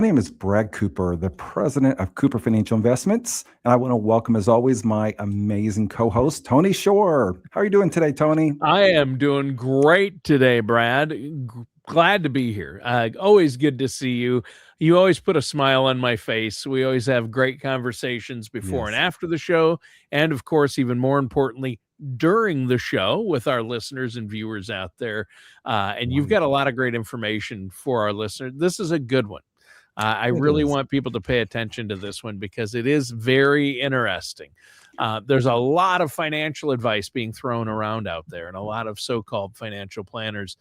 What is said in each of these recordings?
My name is Brad Cooper, the president of Cooper Financial Investments, and I want to welcome, as always, my amazing co-host, Tony Shore. How are you doing today, Tony? I am doing great today, Brad. Glad to be here. Always good to see you. You always put a smile on my face. We always have great conversations before and Yes, after the show. And of course, even more importantly, during the show with our listeners and viewers out there. And you've right. got a lot of great information for our listeners. This is a good one. I It really is. want people to pay attention to this one because it is very interesting. There's a lot of financial advice being thrown around out there and a lot of so-called financial planners,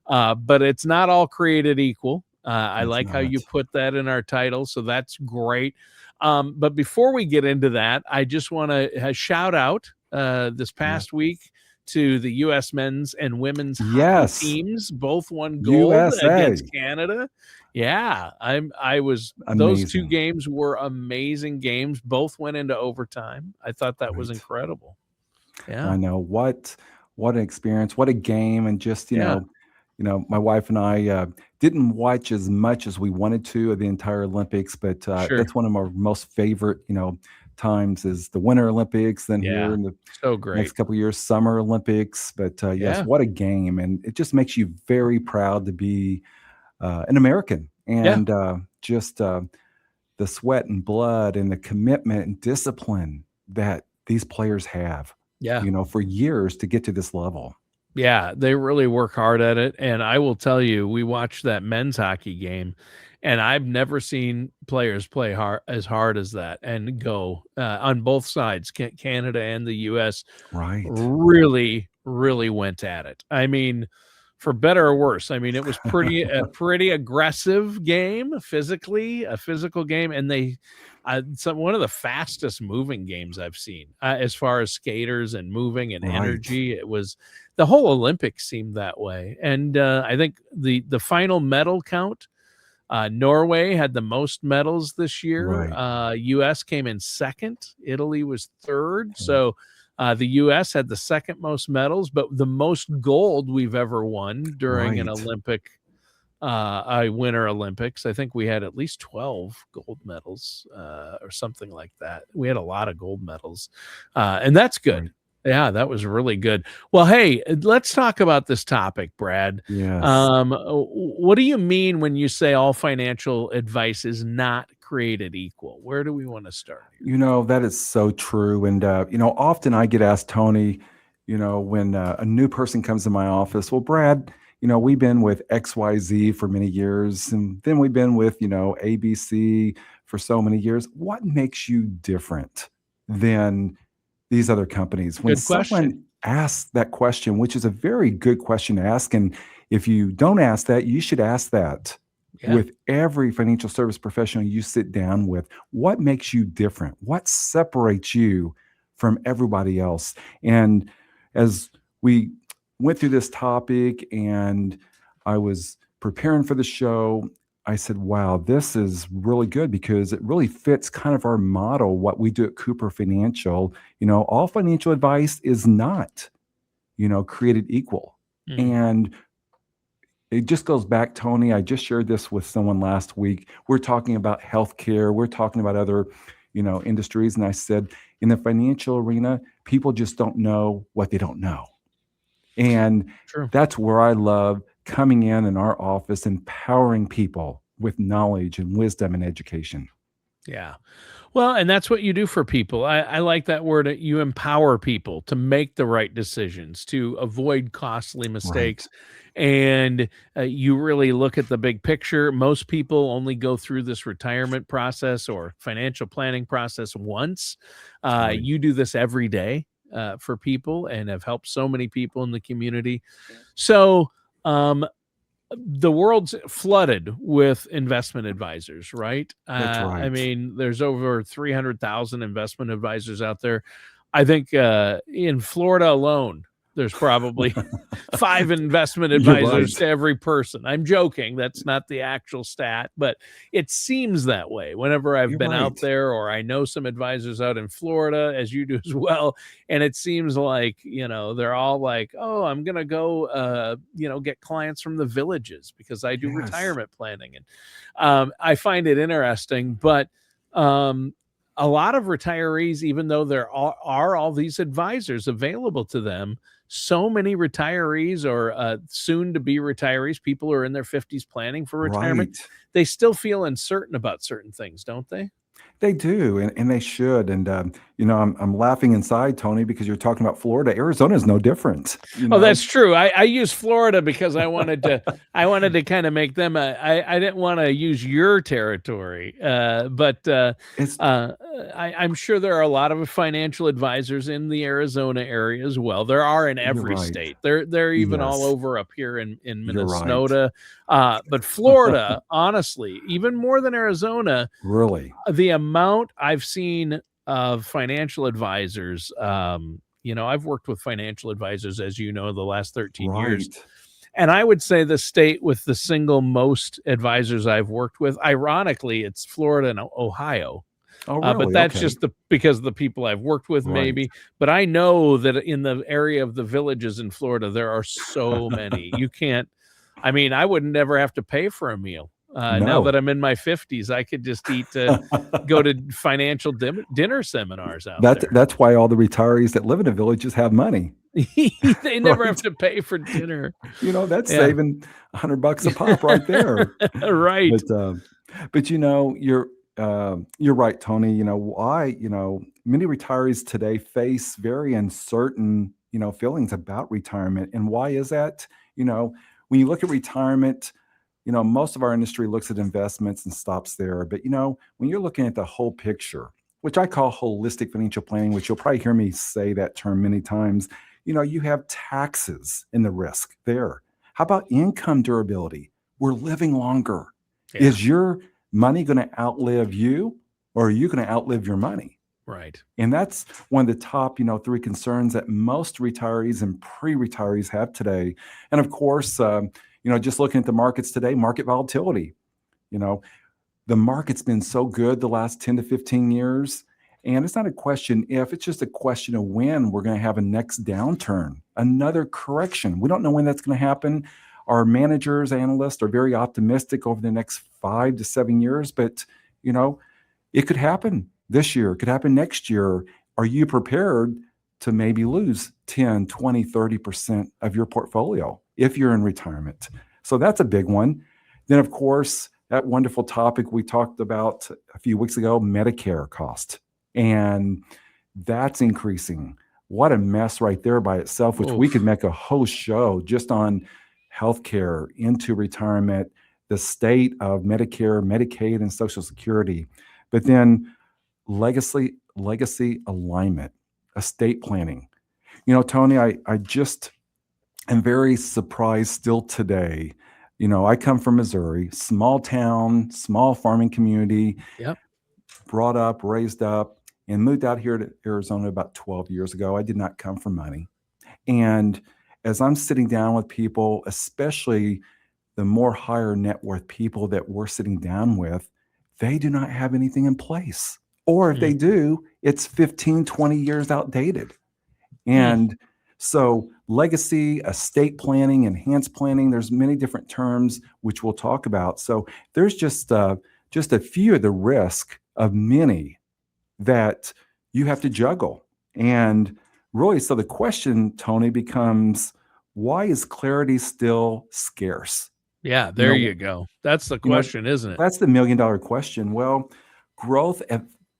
but it's not all created equal. I It's like how you not. put that in our title, so that's great. But before we get into that, I just want to shout out this Yeah. past week to the U.S. men's and women's hockey Yes, teams. Both won gold USA. against Canada. Yeah, I was those two Amazing. games were amazing games. Both went into overtime. I thought that was Right. incredible. Yeah. I know what an experience, what a game, and just Yeah. my wife and I didn't watch as much as we wanted to of the entire Olympics, but Sure. that's one of our most favorite, times is the Winter Olympics. Then here Yeah. in the So great. next couple of years, Summer Olympics. But yes, Yeah. what a game, and it just makes you very proud to be an American, Yeah. and just the sweat and blood and the commitment and discipline that these players have, Yeah. for years to get to this level. Yeah, they really work hard at it, and I will tell you, we watched that men's hockey game, and I've never seen players play hard as that and go on both sides, Canada and the U.S. Right. really went at it. I mean, for better or worse. I mean, it was pretty aggressive game physically, a physical game, and one of the fastest moving games I've seen as far as skaters and moving and Right. energy. It was the whole Olympics seemed that way, and I think the final medal count. Norway had the most medals this year. Right. U.S. came in second. Italy was third. Okay. So the U.S. had the second most medals, but the most gold we've ever won during an Right. Olympic, a Winter Olympics. I think we had at least 12 gold medals or something like that. We had a lot of gold medals, and that's Right. good. Yeah, that was really good. Well, hey, let's talk about this topic, Brad. Yes. What do you mean when you say all financial advice is not created equal? Where do we want to start here? That is so true. And, often I get asked, Tony, when a new person comes in my office, well, Brad, we've been with XYZ for many years, and then we've been with, ABC for so many years. What makes you different than these other companies? When Good question. someone asks that question, which is a very good question to ask, and if you don't ask that, you should ask that Yeah, with every financial service professional you sit down with. What makes you different? What separates you from everybody else? And as we went through this topic and I was preparing for the show, I said, wow, this is really good because it really fits kind of our model, what we do at Cooper Financial. All financial advice is not, created equal. mm, And it just goes back, Tony. I just shared this with someone last week. We're talking about healthcare. We're talking about other, industries. And I said, in the financial arena, people just don't know what they don't know. And true. that's where I love coming in our office, empowering people with knowledge and wisdom and education. Yeah. Well, and that's what you do for people. I like that word. You empower people to make the right decisions, to avoid costly Right. mistakes. And you really look at the big picture. Most people only go through this retirement process or financial planning process once. Right. You do this every day for people and have helped so many people in the community. So, um, the world's flooded with investment advisors, right? That's I right. mean, there's over 300,000 investment advisors out there. I think in Florida alone, There's probably 5 investment You're advisors right. to every person. I'm joking. That's not the actual stat, but it seems that way whenever I've You're been out right. there, or I know some advisors out in Florida, as you do as well. And it seems like, they're all like, oh, I'm going to go, get clients from the villages because I do Yes. retirement planning. And I find it interesting, but a lot of retirees, even though there are all these advisors available to them, so many retirees or soon to be retirees, people who are in their 50s planning for retirement, Right. they still feel uncertain about certain things, don't they? They do, and they should. And I'm laughing inside, Tony, because you're talking about Florida. Arizona is no different. Oh, that's true. I use Florida because I wanted to kind of make them I didn't want to use your territory. But It's I'm sure there are a lot of financial advisors in the Arizona area as well. There are in You're every right. state. They're even all Yes, over up here in you're right. Minnesota. But Florida, honestly, even more than Arizona, Really. the amount I've seen of financial advisors, I've worked with financial advisors, as you know, the last 13 years. Right. And I would say the state with the single most advisors I've worked with, ironically, it's Florida and Ohio. Oh, But really? that's Okay. just because of the people I've worked with, Right. maybe. But I know that in the area of the villages in Florida, there are so many. You can't, I mean, I would never have to pay for a meal. Now that No. I'm in my 50s, I could just go to financial dinner seminars out That's there. that's why all the retirees that live in the villages have money, They never have right? to pay for dinner. That's Yeah. saving $100 a pop right there. Right. But, you're right, Tony. Why, many retirees today face very uncertain, feelings about retirement. And why is that? When you look at retirement, most of our industry looks at investments and stops there. But, when you're looking at the whole picture, which I call holistic financial planning, which you'll probably hear me say that term many times, you have taxes in the risk there. How about income durability? We're living longer. Yeah. Is your money going to outlive you, or are you going to outlive your money? Right. And that's one of the top, 3 concerns that most retirees and pre-retirees have today. And of course, just looking at the markets today, market volatility. You know, the market's been so good the last 10 to 15 years. And it's not a question if, it's just a question of when we're going to have a next downturn, another correction. We don't know when that's going to happen. Our managers, analysts are very optimistic over the next 5 to 7 years, but it could happen this year, it could happen next year. Are you prepared to maybe lose 10, 20, 30% of your portfolio if you're in retirement? So that's a big one. Then, of course, that wonderful topic we talked about a few weeks ago, Medicare cost. And that's increasing. What a mess right there by itself, which we could Oof. make a whole show just on healthcare into retirement, the state of Medicare, Medicaid, and Social Security. But then legacy alignment, estate planning. Tony, I just am very surprised still today. I come from Missouri, small town, small farming community, Yep. brought up, raised up, and moved out here to Arizona about 12 years ago. I did not come for money. And as I'm sitting down with people, especially the more higher net worth people that we're sitting down with, they do not have anything in place. Or if Mm. they do, it's 15, 20 years outdated. Mm. And so legacy, estate planning, enhanced planning, there's many different terms which we'll talk about. So there's just a few of the risk of many that you have to juggle. And really, so the question, Tony, becomes, why is clarity still scarce? Yeah, You there know, you go. That's the you know, question, isn't it? that's the $1 million question. Well, growth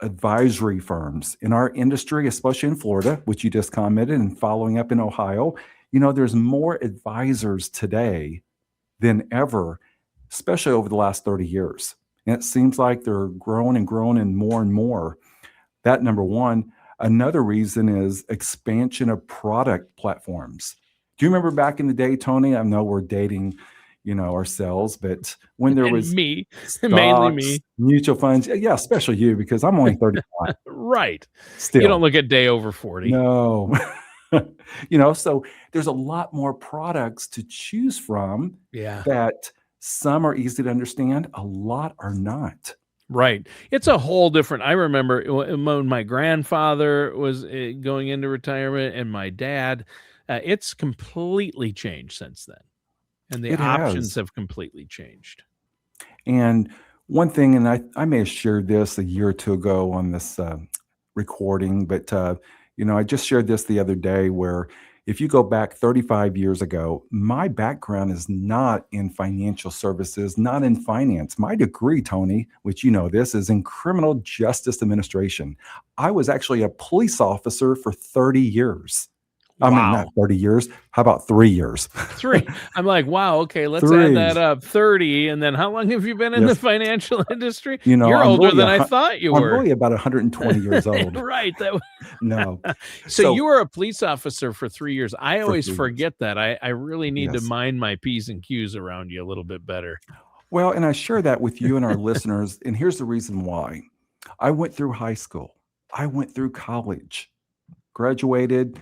advisory firms in our industry, especially in Florida, which you just commented, and following up in Ohio, there's more advisors today than ever, especially over the last 30 years. And it seems like they're growing and more. That number one. Another reason is expansion of product platforms. Do you remember back in the day, Tony? I know we're dating, ourselves, but when there And was me, mainly stocks, me. mutual funds, yeah, especially you, because I'm only 35 Right. You don't still. look a day over 40. No. So there's a lot more products to choose from Yeah. that some are easy to understand, a lot are not. Right. It's a whole different. I remember when my grandfather was going into retirement and my dad, it's completely changed since then. And the It options has. have completely changed. And one thing, and I may have shared this a year or two ago on this recording, but I just shared this the other day where if you go back 35 years ago, my background is not in financial services, not in finance. My degree, Tony, which you know this, is in criminal justice administration. I was actually a police officer for 30 years. I mean, not Wow. 30 years. How about 3 years? 3. I'm like, wow, okay, let's add Three. that up. 30. And then how long have you been in the Yes. financial industry? You're I'm older really than I thought you I'm were. really about 120 years old. Right. No. So you So were a police officer for 3 years. I for always 3 years. forget that. I really need to Yes. mind my P's and Q's around you a little bit better. Well, and I share that with you and our listeners, and here's the reason why. I went through high school. I went through college, graduated,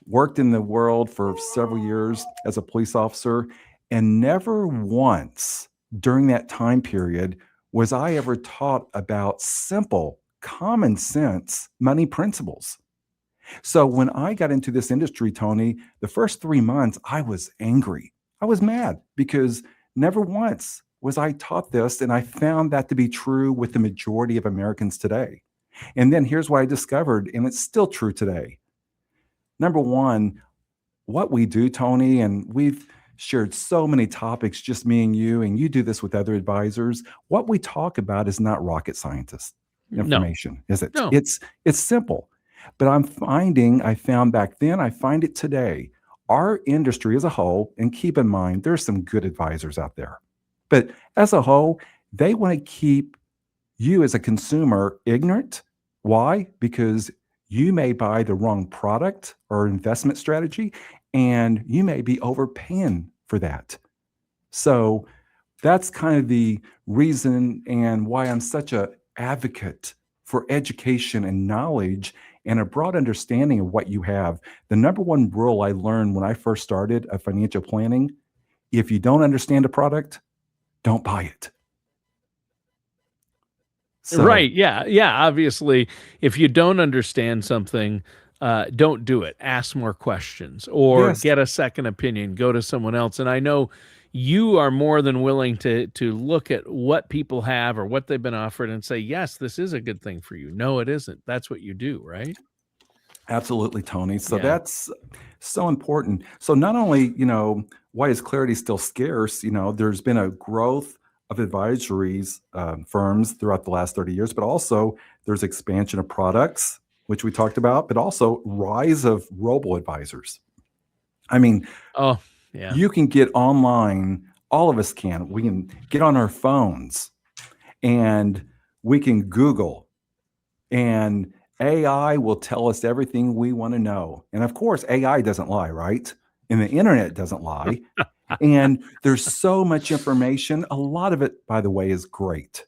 worked in the world for several years as a police officer, and never once during that time period was I ever taught about simple, common sense money principles. So when I got into this industry, Tony, the first 3 months, I was angry. I was mad because never once was I taught this. And I found that to be true with the majority of Americans today. And then here's what I discovered, and it's still true today. Number one, what we do, Tony, and we've shared so many topics, just me and you do this with other advisors. What we talk about is not rocket scientist No, information, is it? no. It's simple. But I found back then, I find it today. Our industry as a whole, and keep in mind, there's some good advisors out there. But as a whole, they want to keep you as a consumer ignorant. Why? Because you may buy the wrong product or investment strategy, and you may be overpaying for that. So that's kind of the reason and why I'm such a advocate for education and knowledge and a broad understanding of what you have. The number one rule I learned when I first started a financial planning, if you don't understand a product, don't buy it. So, Right. Yeah. Yeah. Obviously, if you don't understand something, don't do it. Ask more questions or yes, get a second opinion. Go to someone else. And I know you are more than willing to look at what people have or what they've been offered and say, yes, this is a good thing for you. No, it isn't. That's what you do, right? absolutely, Tony. So Yeah. that's so important. So not only, why is clarity still scarce? There's been a growth of advisories firms throughout the last 30 years, but also there's expansion of products, which we talked about, but also rise of robo advisors. I mean, Oh, yeah. you can get online, all of us can. We can get on our phones and we can Google, and AI will tell us everything we want to know. And of course, AI doesn't lie, right? And the internet doesn't lie. And there's so much information. A lot of it, by the way, is great,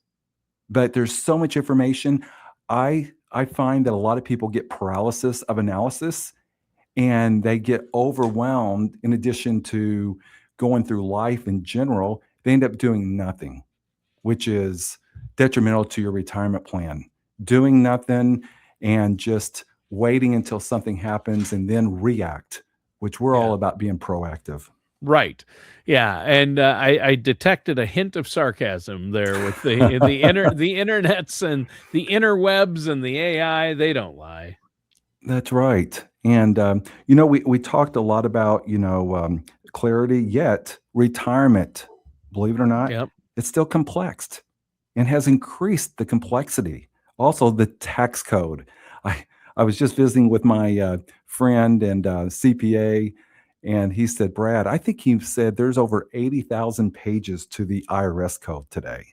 but there's so much information. I find that a lot of people get paralysis of analysis and they get overwhelmed. In addition to going through life in general, they end up doing nothing, which is detrimental to your retirement plan. Doing nothing and just waiting until something happens and then react, which we're all Yeah. about being proactive. Right. Yeah. And I detected a hint of sarcasm there with the internets and the interwebs and the AI. They don't lie. That's right. And, we talked a lot about, clarity, yet retirement, believe it or not, Yep. it's still complex and has increased the complexity. Also, the tax code. I, I was just visiting with my friend and CPA, and he said, Brad, I think he said there's over 80,000 pages to the IRS code today.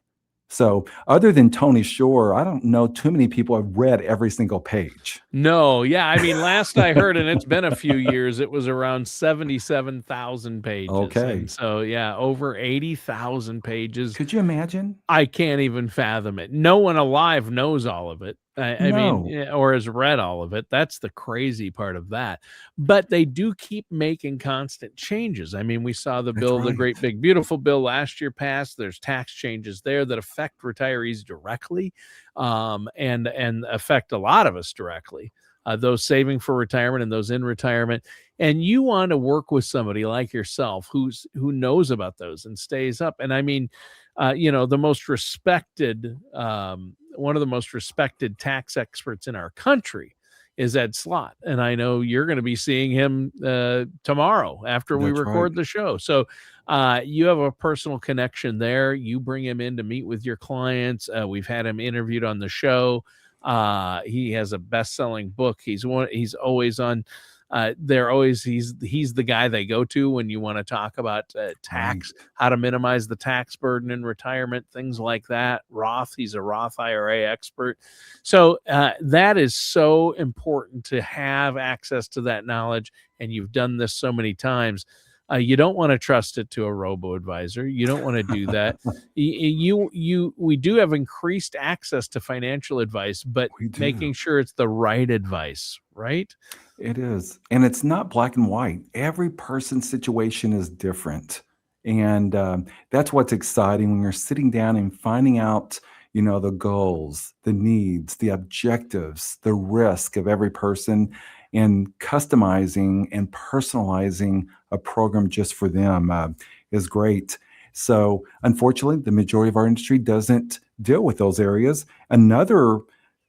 So, other than Tony Shore, I don't know too many people have read every single page. No, yeah, I mean, last I heard, and it's been a few years, it was around 77,000 pages, and Okay. so, yeah, over 80,000 pages. Could you imagine? I can't even fathom it. No one alive knows all of it. I mean, No, or has read all of it. That's the crazy part of that. But they do keep making constant changes. I mean, we saw that's the right. great big beautiful bill last year passed. There's tax changes there that affect retirees directly, and affect a lot of us directly. Those saving for retirement and those in retirement, and you want to work with somebody like yourself who knows about those and stays up. And I mean, the most respected, one of the most respected tax experts in our country is Ed Slott, and I know you're going to be seeing him tomorrow after we That's right. record the show. So you have a personal connection there. You bring him in to meet with your clients. We've had him interviewed on the show. He has a best-selling book. He's always on. They're always he's the guy they go to when you want to talk about Right. tax, how to minimize the tax burden in retirement, things like that. Roth, he's a Roth IRA expert. So that is so important to have access to that knowledge. And you've done this so many times. You don't want to trust it to a robo advisor. You don't want to do that. We do have increased access to financial advice, but We do. making sure it's the right advice, right? It is. And it's not black and white. Every person's situation is different. And that's what's exciting when you're sitting down and finding out, the goals, the needs, the objectives, the risk of every person, and customizing and personalizing a program just for them is great. So, unfortunately, the majority of our industry doesn't deal with those areas. Another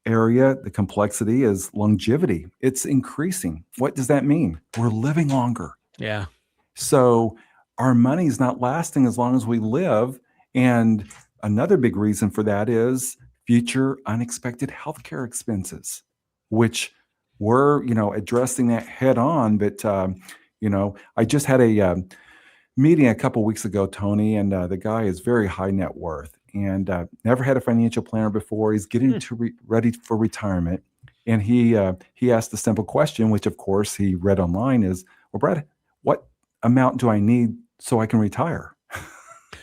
area, the complexity is longevity. It's increasing. What does that mean? We're living longer. Yeah. So our money's not lasting as long as we live. And another big reason for that is future unexpected healthcare expenses, which we're, addressing that head on. But, I just had a meeting a couple weeks ago, Tony, and the guy is very high net worth and never had a financial planner before. He's getting ready for retirement, and he asked the simple question, which of course he read online: is, well, Brad, what amount do I need so I can retire?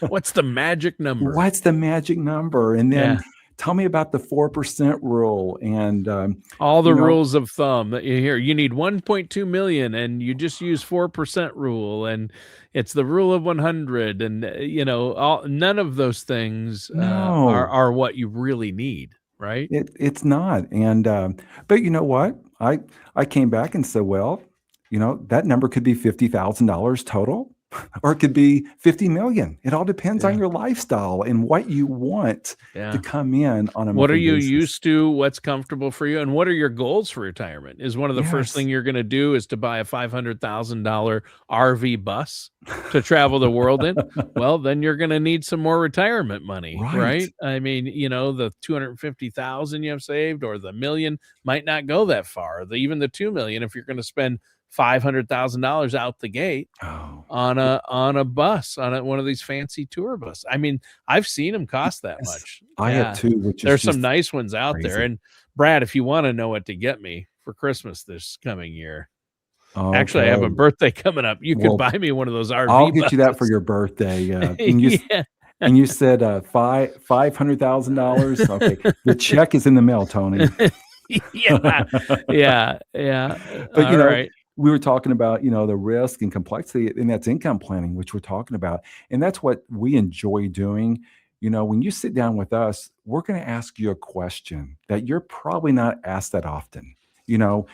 What's the magic number? What's the magic number? And Yeah. then tell me about the 4% rule. And All the rules of thumb that you hear. You need 1.2 million and you just use 4% rule, and it's the rule of 100, and none of those things no, are what you really need, right? it's not. And but you know what? I came back and said, well, that number could be $50,000 total, or it could be 50 million. It all depends on Yeah. your lifestyle and what you want to Yeah. come in on a What are monthly you basis. used to? What's comfortable for you? And what are your goals for retirement? Is one of the first Yes. thing you're going to do is to buy a $500,000 RV bus to travel the world in? Well, then you're going to need some more retirement money, Right. right? I mean, the 250,000 you have saved or the million might not go that far. Even the 2 million, if you're going to spend $500,000 out the gate Oh, on a bus, one of these fancy tour bus. I mean, I've seen them cost that yes. much. I have Yeah. two, which is There's some just nice ones out there. crazy. And Brad, if you want to know what to get me for Christmas this coming year, actually, I have a Okay. birthday coming up. You could Well, buy me one of those I'll RV get you that for buses. your birthday. Yeah. And you said $500,000. Okay, the check is in the mail, Tony. Yeah. Yeah. Yeah. But All right. we were talking about the risk and complexity, and that's income planning, which we're talking about, and that's what we enjoy doing. When you sit down with us, we're going to ask you a question that you're probably not asked that often. You know,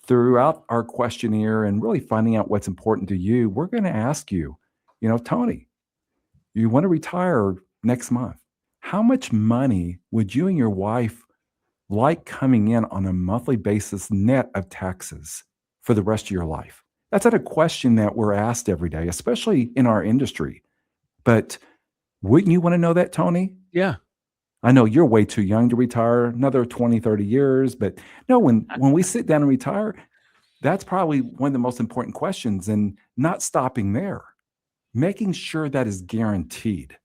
Throughout our questionnaire and really finding out what's important to you, we're going to ask you, Tony, you want to retire next month. How much money would you and your wife like coming in on a monthly basis net of taxes for the rest of your life? That's not a question that we're asked every day, especially in our industry. But wouldn't you want to know that, Tony? Yeah. I know you're way too young to retire, another 20, 30 years. But no, when we sit down and retire, that's probably one of the most important questions, and not stopping there, making sure that is guaranteed,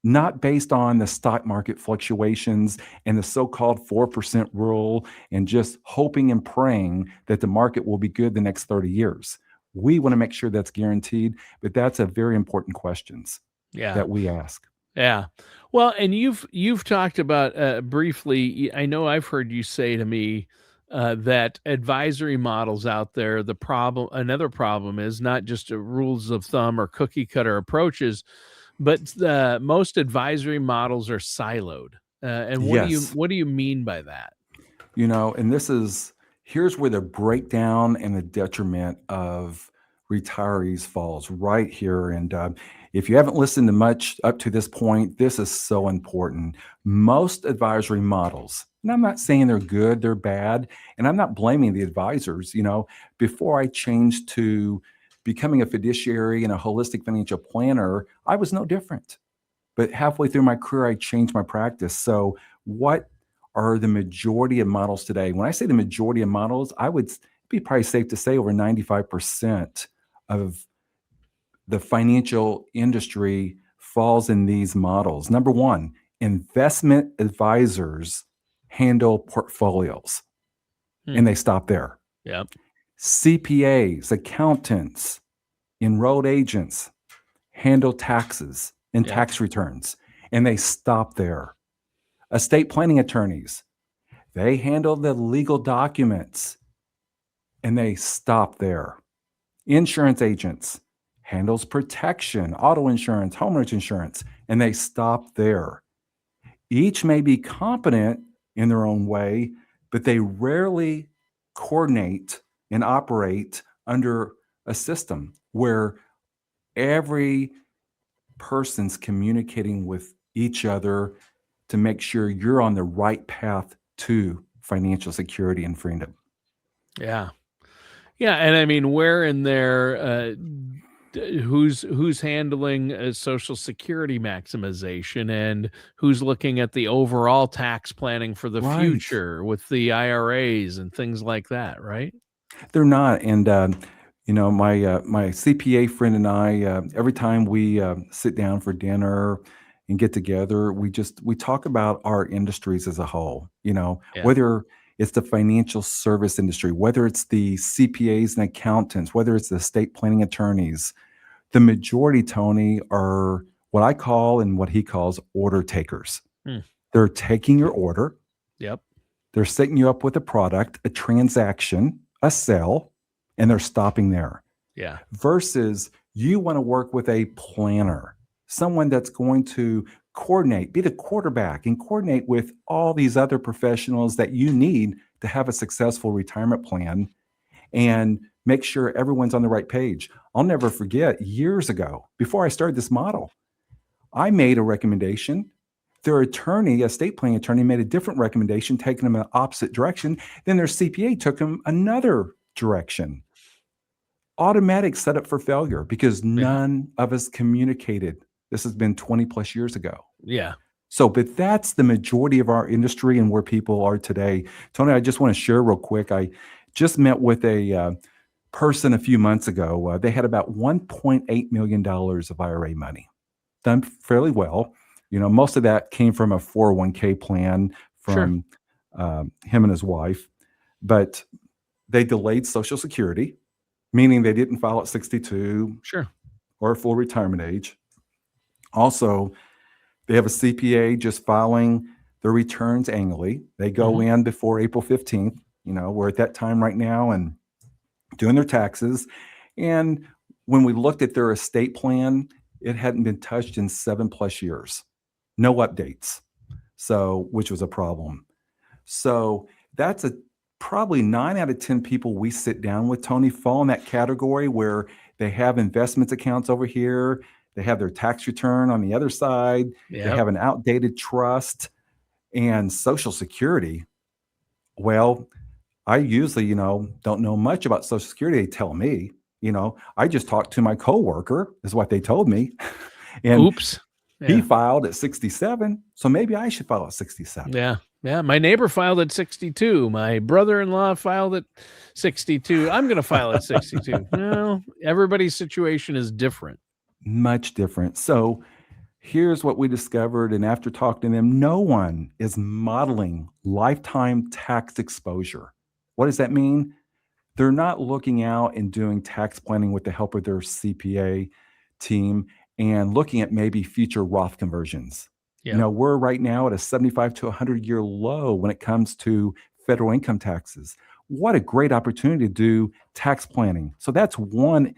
not based on the stock market fluctuations and the so-called 4% rule and just hoping and praying that the market will be good the next 30 years. We want to make sure that's guaranteed, but that's a very important questions Yeah. that we ask. Yeah. Well, and you've talked about briefly. I know I've heard you say to me that advisory models out there. The problem, another problem, is not just rules of thumb or cookie cutter approaches, but most advisory models are siloed. And Yes. what do you mean by that? And here's where the breakdown and the detriment of retirees falls right here. And if you haven't listened to much up to this point, this is so important. Most advisory models, and I'm not saying they're good, they're bad, and I'm not blaming the advisors. Before I changed to becoming a fiduciary and a holistic financial planner, I was no different. But halfway through my career, I changed my practice. So, what are the majority of models today? When I say the majority of models, I would be probably safe to say over 95% of the financial industry falls in these models. Number one, investment advisors handle portfolios Hmm. and they stop there. Yep. CPAs, accountants, enrolled agents handle taxes and Yep. tax returns and they stop there. Estate planning attorneys, they handle the legal documents and they stop there. Insurance agents handles protection, auto insurance, homeowners insurance, and they stop there. Each may be competent in their own way, but they rarely coordinate and operate under a system where every person's communicating with each other to make sure you're on the right path to financial security and freedom. Yeah. Yeah, and I mean, where in there, who's handling Social Security maximization, and who's looking at the overall tax planning for the Right. future with the IRAs and things like that, right? They're not. And, my CPA friend and I, every time we sit down for dinner and get together, we talk about our industries as a whole, Yeah. whether it's the financial service industry, whether it's the CPAs and accountants, whether it's the estate planning attorneys. The majority, Tony, are what I call and what he calls order takers. Hmm. They're taking your order, Yep. they're setting you up with a product, a transaction, a sale, and they're stopping there. Yeah. Versus you want to work with a planner, someone that's going to coordinate, be the quarterback, and coordinate with all these other professionals that you need to have a successful retirement plan and make sure everyone's on the right page. I'll never forget years ago, before I started this model, I made a recommendation. Their attorney, estate planning attorney, made a different recommendation, taking them in the opposite direction. Then their CPA took them another direction. Automatic setup for failure because Yeah. none of us communicated. This has been 20 plus years ago. Yeah. So, but that's the majority of our industry and where people are today. Tony, I just want to share real quick. I just met with a person a few months ago. They had about $1.8 million of IRA money, done fairly well. Most of that came from a 401k plan Sure. from him and his wife, but they delayed Social Security, meaning they didn't file at 62 Sure. or full retirement age. Also, they have a CPA just filing their returns annually. They go Hmm. in before April 15th. We're at that time right now and doing their taxes. And when we looked at their estate plan, it hadn't been touched in 7+ years. No updates. So, which was a problem. So that's probably 9 out of 10 people we sit down with, Tony, fall in that category where they have investments accounts over here. They have their tax return on the other side. They Yep. have an outdated trust and Social Security. Well, I usually, don't know much about Social Security. They tell me, I just talked to my coworker, is what they told me. And Oops. he Yeah. filed at 67. So maybe I should file at 67. Yeah. Yeah. My neighbor filed at 62. My brother-in-law filed at 62. I'm going to file at 62. Well, everybody's situation is different. Much different. So here's what we discovered. And after talking to them, no one is modeling lifetime tax exposure. What does that mean? They're not looking out and doing tax planning with the help of their CPA team and looking at maybe future Roth conversions. Yeah. We're right now at a 75 to 100-year low when it comes to federal income taxes. What a great opportunity to do tax planning. So that's one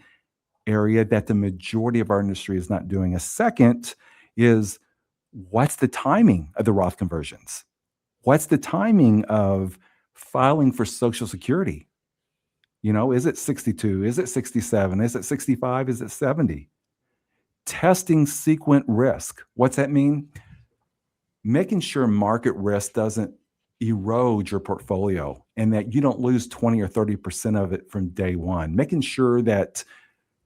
area that the majority of our industry is not doing. A second is, what's the timing of the Roth conversions? What's the timing of filing for Social Security? Is it 62? Is it 67? Is it 65? Is it 70? Testing sequent risk. What's that mean? Making sure market risk doesn't erode your portfolio and that you don't lose 20 or 30% of it from day one. Making sure that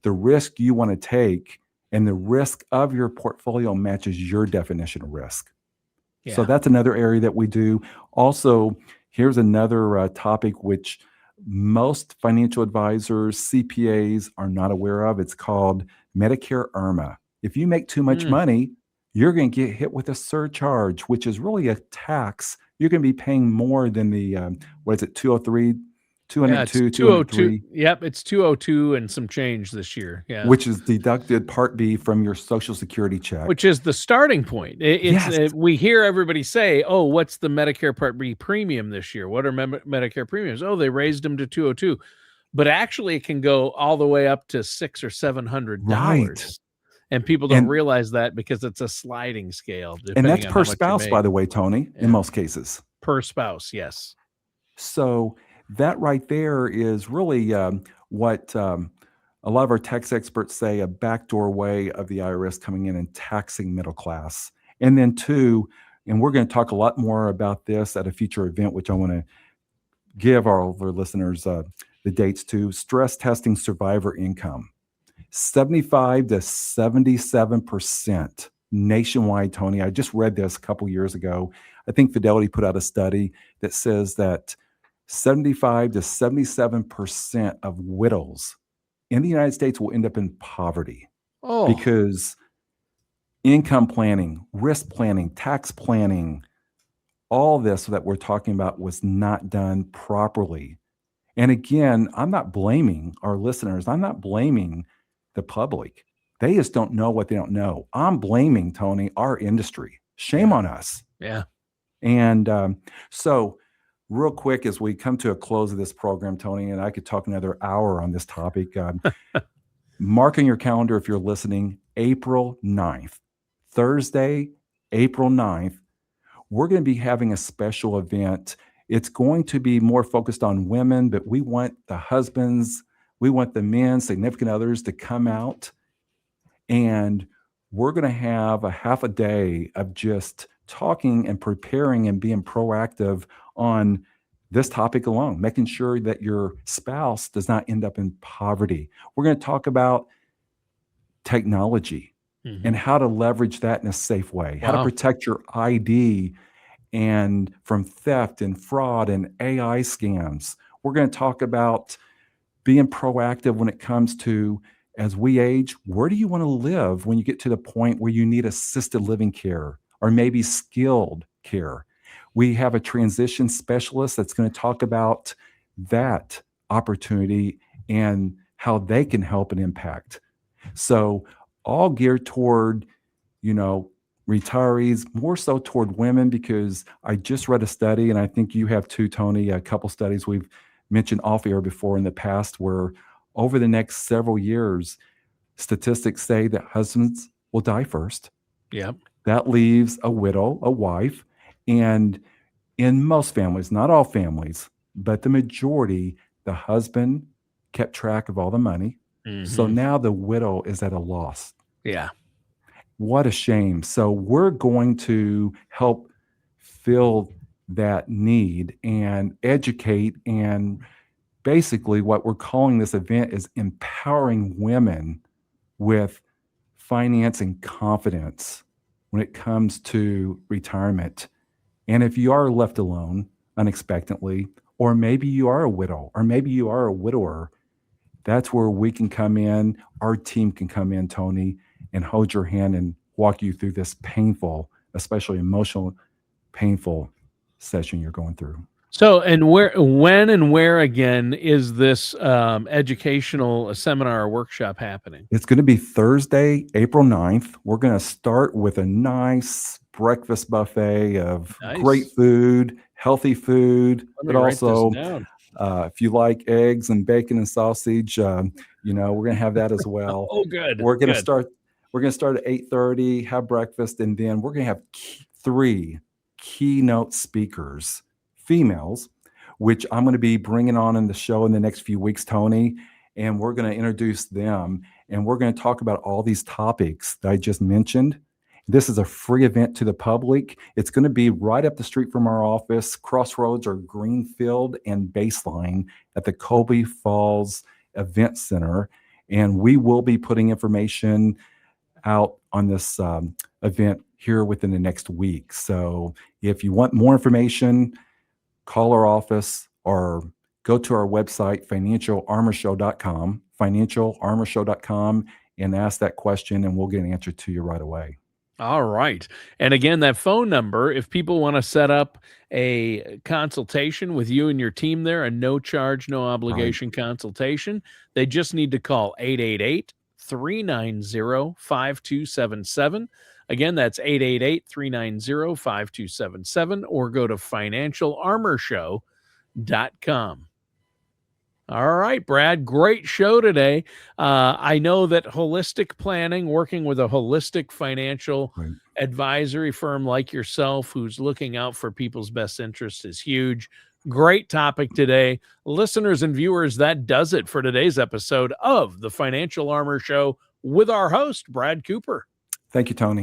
the risk you want to take and the risk of your portfolio matches your definition of risk. Yeah. So that's another area that we do. Also, here's another topic which most financial advisors, CPAs are not aware of. It's called Medicare IRMAA. If you make too much money, you're going to get hit with a surcharge, which is really a tax. You're going to be paying more than the, 203, 202, 203. Yep, it's 202 and some change this year. Yeah. Which is deducted Part B from your Social Security check. Which is the starting point. Yes. We hear everybody say, "Oh, what's the Medicare Part B premium this year? What are Medicare premiums? Oh, they raised them to 202." But actually, it can go all the way up to $600 or $700. Right. And people don't realize that because it's a sliding scale. And that's per spouse, by the way, Tony, in most cases. Per spouse, yes. So that right there is really what a lot of our tax experts say, a backdoor way of the IRS coming in and taxing middle class. And then two, and we're going to talk a lot more about this at a future event, which I want to give all of our listeners the dates to, stress testing survivor income. 75 to 77% nationwide, Tony. I just read this a couple years ago. I think Fidelity put out a study that says that 75 to 77% of widows in the United States will end up in poverty because income planning, risk planning, tax planning, all this that we're talking about was not done properly. And again, I'm not blaming our listeners. I'm not blaming the public. They just don't know what they don't know. I'm blaming, Tony, our industry. Shame on us. Yeah. And so real quick, as we come to a close of this program, Tony, and I could talk another hour on this topic, mark on your calendar if you're listening, April 9th, Thursday, April 9th, we're going to be having a special event. It's going to be more focused on women, but we want the husbands, we want the men, significant others to come out, and we're going to have a half a day of just talking and preparing and being proactive on this topic alone, making sure that your spouse does not end up in poverty. We're going to talk about technology and how to leverage that in a safe way, how to protect your ID and from theft and fraud and AI scams. We're going to talk about being proactive when it comes to, as we age, where do you want to live when you get to the point where you need assisted living care or maybe skilled care? We have a transition specialist that's going to talk about that opportunity and how they can help and impact. So all geared toward, retirees, more so toward women, because I just read a study, and I think you have too, Tony, a couple studies we've mentioned off air before in the past, where over the next several years, statistics say that husbands will die first. Yep. That leaves a widow, a wife, and in most families, not all families, but the majority, the husband kept track of all the money. So now the widow is at a loss. Yeah. What a shame. So we're going to help fill that need and educate, and basically what we're calling this event is empowering women with finance and confidence when it comes to retirement. And if you are left alone unexpectedly, or maybe you are a widow, or maybe you are a widower, that's where we can come in. Our team can come in, Tony, and hold your hand and walk you through this painful, especially emotional, painful session you're going through. So, and when and where again is this educational seminar or workshop happening? It's going to be Thursday, April 9th. We're going to start with a nice breakfast buffet of great Nice. food, healthy food, Let but me write this also down. if you like eggs and bacon and sausage, we're going to have that as well. Oh, good, We're going to good. start. We're going to start at 8:30, have breakfast, and then we're going to have three keynote speakers, females, which I'm going to be bringing on in the show in the next few weeks, Tony, and we're going to introduce them, and we're going to talk about all these topics that I just mentioned. This is a free event to the public. It's going to be right up the street from our office, Crossroads or Greenfield and Baseline at the Colby Falls Event Center. And we will be putting information out on this event here within the next week. So if you want more information, call our office or go to our website, financialarmorshow.com, and ask that question, and we'll get an answer to you right away. All right. And again, that phone number, if people want to set up a consultation with you and your team there, a no charge, no obligation consultation, they just need to call 888-390-5277. Again, that's 888-390-5277, or go to financialarmorshow.com. All right, Brad, great show today. I know that holistic planning, working with a holistic financial advisory firm like yourself who's looking out for people's best interests, is huge. Great topic today. Listeners and viewers, that does it for today's episode of the Financial Armor Show with our host, Brad Cooper. Thank you, Tony.